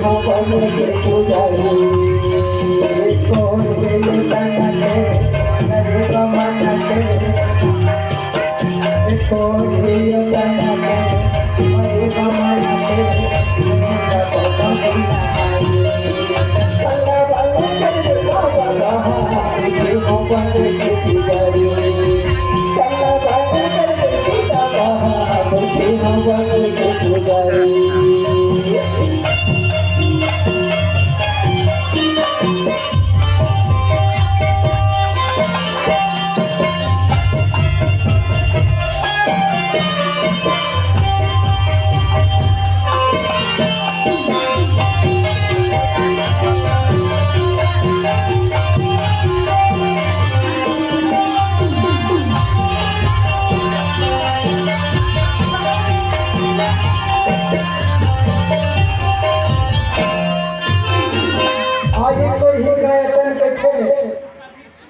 भवन के पुजारी कौन तनते नरे कमनते कौन तनते मरे कमनते भवन के पुजारी भगवान के पुजारी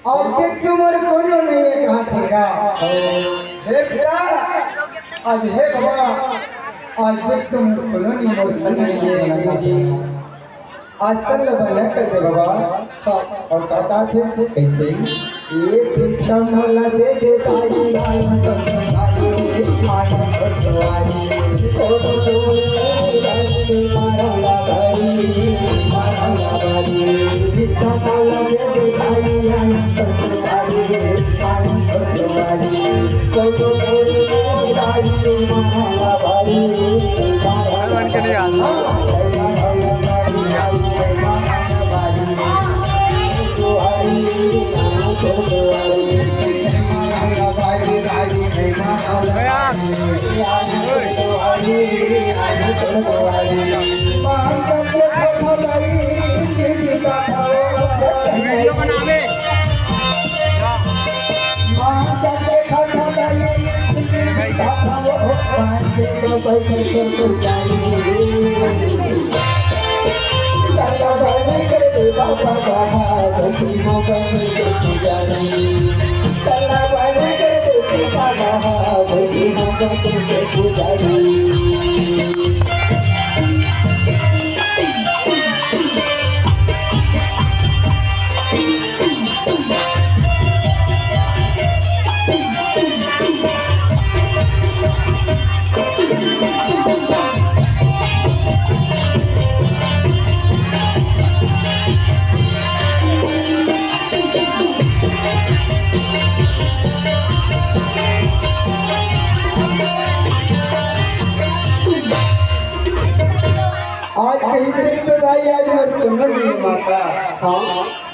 आज तक तुम्हारे कोनो नहीं है कहाँ थेगा हे बेटा आज हे बाबा आज तक तुम कोनो नहीं बोलता नहीं है जी आज तक लबना कर दे बाबा और काका थे कैसे ये पीछा मोला दे दे ताई आई तो आई तो मारा लगाई पीछा मोला दे दे ताई आई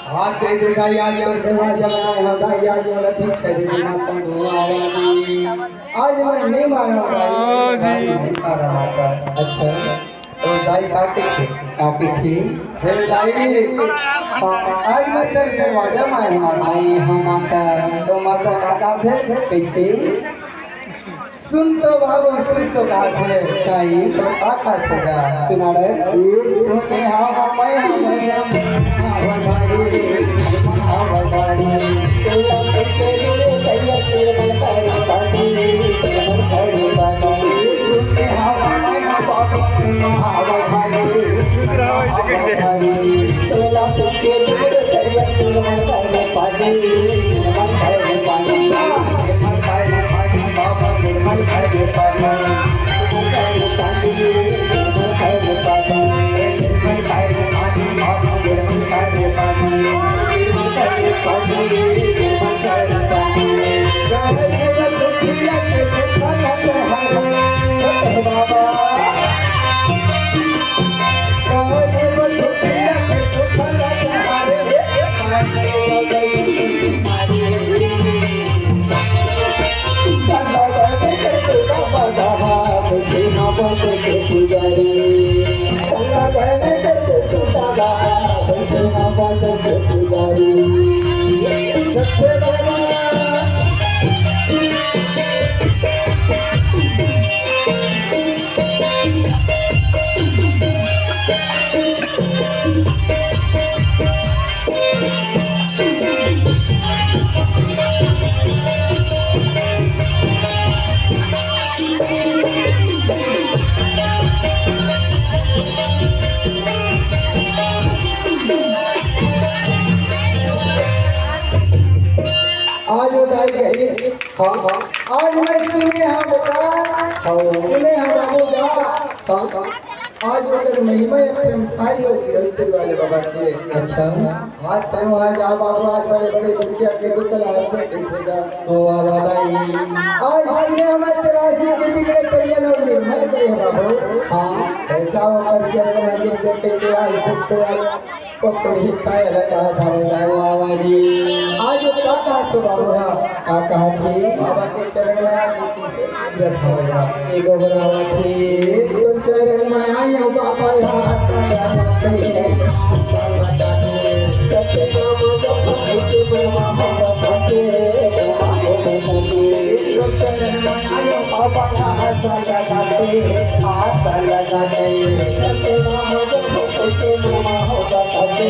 हाथ दे देगा याद और देवा जमाना होगा याद वाला पीछे दे देना आज मैं नहीं मारूंगा नहीं मारूंगा अच्छा तो दाई काके थे हे दाई आज मैं तेरे दरवाजा में आई हूं माता तो माता काका थे कैसे सुन तो बाबू सुन तो गाते काई तो काका तेगा सुना रे ये सुने हम मैं हवारी तेरा तेरे सैया तेरे मन करे पानी तेरे मन करे पानी सुने हवा मैं बाबू हवारी तेरा तेरे सैया तेरे मन करे पानी तेरे मन करे पानी मन करे पानी करे पानी मन करे पानी मन करे पानी बाबा तेरे मन करे पानी मन करे पानी मन करे पानी जय जय दुखिया के खाना तो हम बाबा जय जय दुखिया के खाना तो हमारे हाँ आज मैं सुने हैं बेटा सुने हैं बाबू जा हाँ आज अगर महिमा प्रेमसाई होगी रविपुर वाले बाबा के अच्छा आज तय वहाँ जा बाबू आज बड़े बड़े दुखिया के दुख लाते देखेगा ओ बाबा आज सुने हमें तेरासी के बिगड़े करिए लोग निर्मल करे बाबू हाँ जाओ कर चरण में देखे के आज देखते पकड़ी काय लगा था बाबा जी आज क्या कहा तो बाबू क्या कहा थे बाबा के चरण में आके से विरत होगा एक बाबा थे तो चरण में आई हो बाबा हाथ सत्य नाम जप के ब्रह्मा होते चरण में आई हो बाबा हाथ लगाते सत्य नाम जप के ब्रह्मा होते